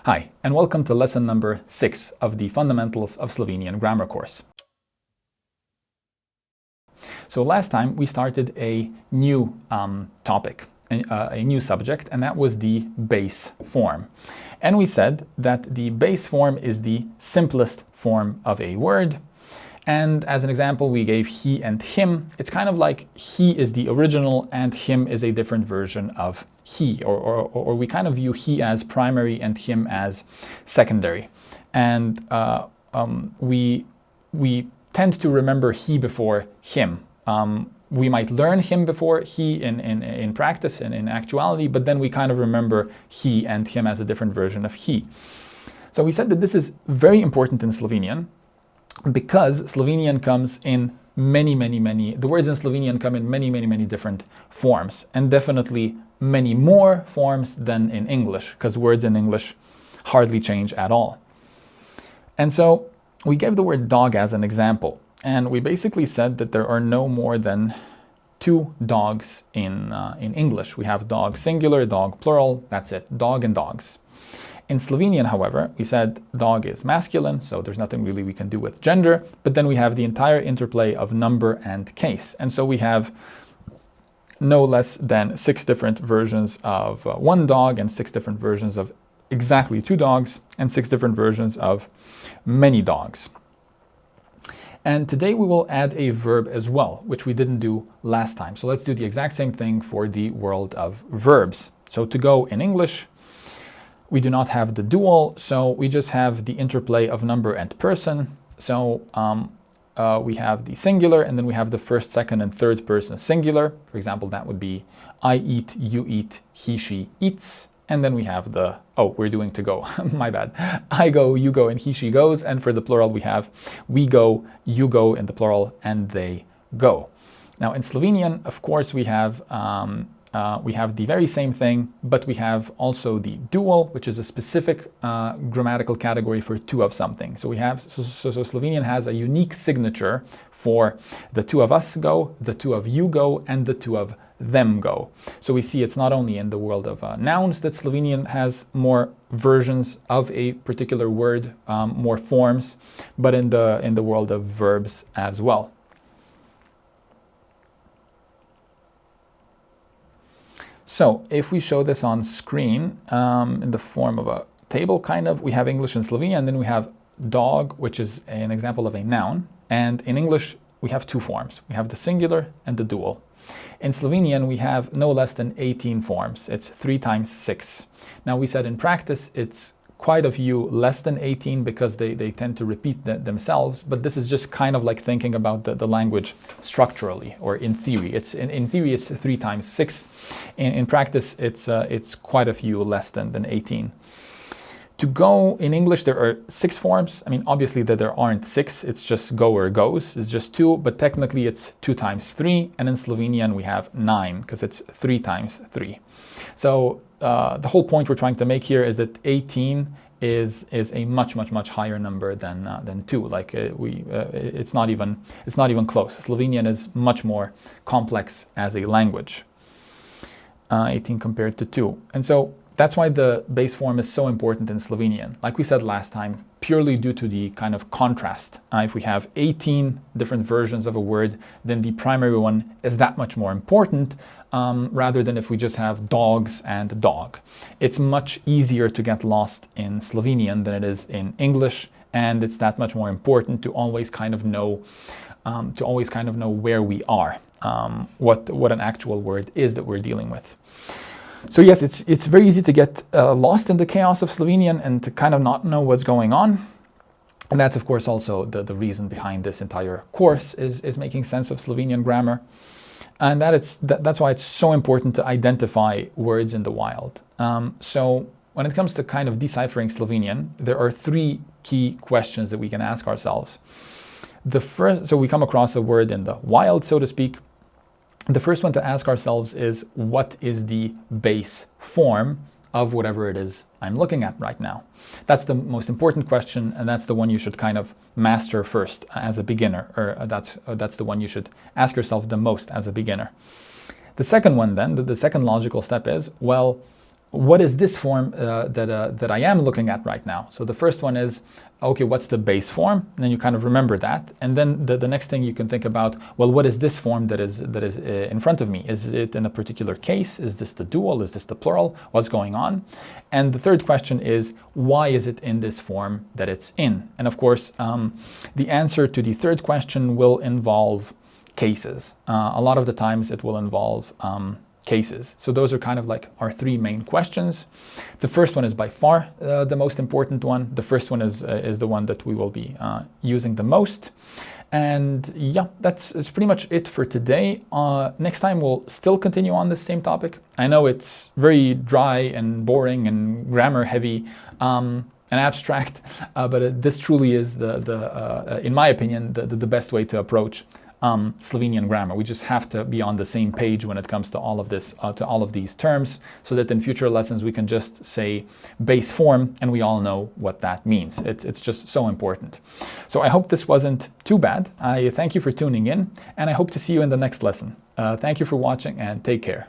Hi, and welcome to lesson number 6 of the Fundamentals of Slovenian Grammar course. So last time we started a new topic, a new subject, and that was the base form. And we said that the base form is the simplest form of a word. And as an example, we gave he and him. It's kind of like he is the original and him is a different version of he, or we kind of view he as primary and him as secondary. And we tend to remember he before him. We might learn him before he in practice and in actuality, but then we kind of remember he and him as a different version of he. So we said that this is very important in Slovenian, because Slovenian comes in many, the words in Slovenian come in many different forms, and definitely many more forms than in English, because words in English hardly change at all. And so we gave the word dog as an example, and we basically said that there are no more than 2 dogs in English. We have dog singular, dog plural, that's it, dog and dogs. In Slovenian, however, we said dog is masculine, so there's nothing really we can do with gender, but then we have the entire interplay of number and case. And so we have no less than 6 different versions of one dog, and 6 different versions of exactly 2 dogs, and 6 different versions of many dogs. And today we will add a verb as well, which we didn't do last time. So let's do the exact same thing for the world of verbs. So to go in English, we do not have the dual, so we just have the interplay of number and person. So we have the singular, and then we have the first, second, and third person singular. For example, that would be I eat, you eat, he, she eats. And then we have the, we're doing to go, my bad. I go, you go, and he, she goes. And for the plural, we have we go, you go in the plural, and they go. Now in Slovenian, of course, we have the very same thing, but we have also the dual, which is a specific grammatical category for 2 of something. So we have, so Slovenian has a unique signature for the 2 of us go, the 2 of you go, and the 2 of them go. So we see it's not only in the world of nouns that Slovenian has more versions of a particular word, more forms, but in the world of verbs as well. So if we show this on screen in the form of a table, kind of, we have English and Slovenian, and then we have dog, which is an example of a noun. And in English, we have 2 forms. We have the singular and the dual. In Slovenian, we have no less than 18 forms. It's 3 times 6. Now we said in practice, it's quite a few less than 18 because they tend to repeat themselves, but this is just kind of like thinking about the language structurally, or in theory. In theory it's 3 times 6. In practice it's quite a few less than 18. To go in English there are 6 forms. I mean, obviously that there aren't 6, it's just go or goes, it's just 2, but technically it's 2 times 3, and in Slovenian we have 9 because it's 3 times 3. So the whole point we're trying to make here is that 18 is a much higher number than 2. Like it's not even close. Slovenian is much more complex as a language. 18 compared to 2, and so that's why the base form is so important in Slovenian. Like we said last time, purely due to the kind of contrast. If we have 18 different versions of a word, then the primary one is that much more important, rather than if we just have dogs and dog. It's much easier to get lost in Slovenian than it is in English, and it's that much more important to always kind of know where we are, what an actual word is that we're dealing with. So yes, it's very easy to get lost in the chaos of Slovenian and to kind of not know what's going on. And that's of course also the reason behind this entire course is making sense of Slovenian grammar. And that's why it's so important to identify words in the wild. So when it comes to kind of deciphering Slovenian, there are 3 key questions that we can ask ourselves. The first, so we come across a word in the wild, so to speak. The first one to ask ourselves is, what is the base form of whatever it is I'm looking at right now? That's the most important question, and that's the one you should kind of master first as a beginner, or that's the one you should ask yourself the most as a beginner. The second one then, the second logical step is, well, what is this form that I am looking at right now? So the first one is, okay, what's the base form? And then you kind of remember that. And then the next thing you can think about, well, what is this form that is in front of me? Is it in a particular case? Is this the dual? Is this the plural? What's going on? And the third question is, why is it in this form that it's in? And of course, the answer to the third question will involve cases. A lot of the times it will involve cases. So those are kind of like our three main questions. The first one is by far the most important one. The first one is the one that we will be using the most. And yeah, that's pretty much it for today. Next time we'll still continue on this same topic. I know it's very dry and boring and grammar heavy and abstract, but this truly is in my opinion, the best way to approach Slovenian grammar. We just have to be on the same page when it comes to all of this, to all of these terms, so that in future lessons we can just say base form and we all know what that means. It's just so important. So I hope this wasn't too bad. I thank you for tuning in, and I hope to see you in the next lesson. Thank you for watching, and take care.